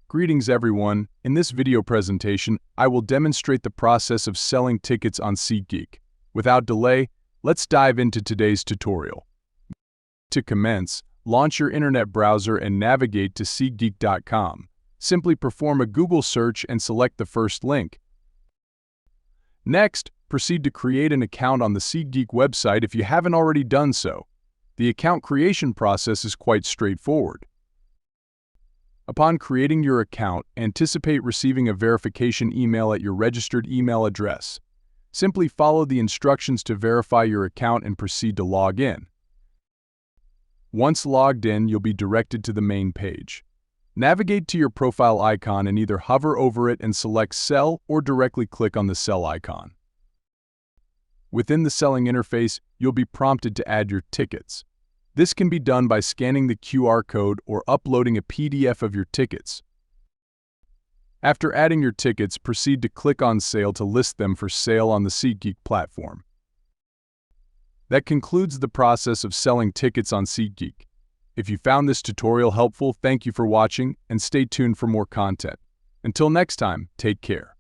Greetings everyone, in this video presentation, I will demonstrate the process of selling tickets on Seatgeek. Without delay, let's dive into today's tutorial. To commence, launch your internet browser and navigate to seatgeek.com. Simply perform a Google search and select the first link. Next, proceed to create an account on the Seatgeek website if you haven't already done so. The account creation process is quite straightforward. Upon creating your account, anticipate receiving a verification email at your registered email address. Simply follow the instructions to verify your account and proceed to log in. Once logged in, you'll be directed to the main page. Navigate to your profile icon and either hover over it and select Sell or directly click on the Sell icon. Within the selling interface, you'll be prompted to add your tickets. This can be done by scanning the QR code or uploading a PDF of your tickets. After adding your tickets, proceed to click on Sale to list them for sale on the Seatgeek platform. That concludes the process of selling tickets on Seatgeek. If you found this tutorial helpful, thank you for watching and stay tuned for more content. Until next time, take care.